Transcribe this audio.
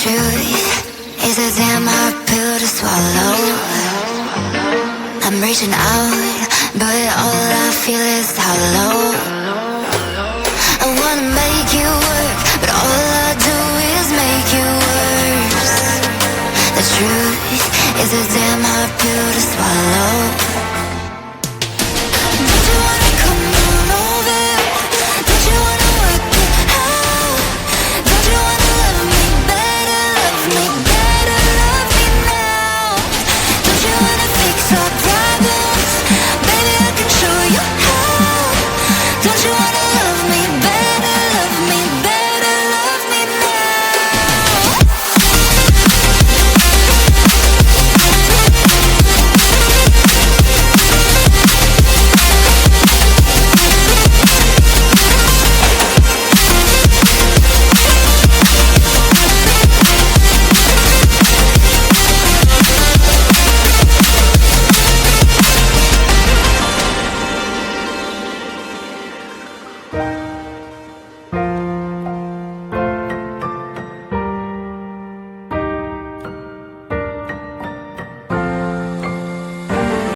truth is a damn hard pill to swallow. I'm reaching out, but all I feel is hollow. I wanna make you work, but all I do is make you worse. The truth is a damn hard pill to swallow.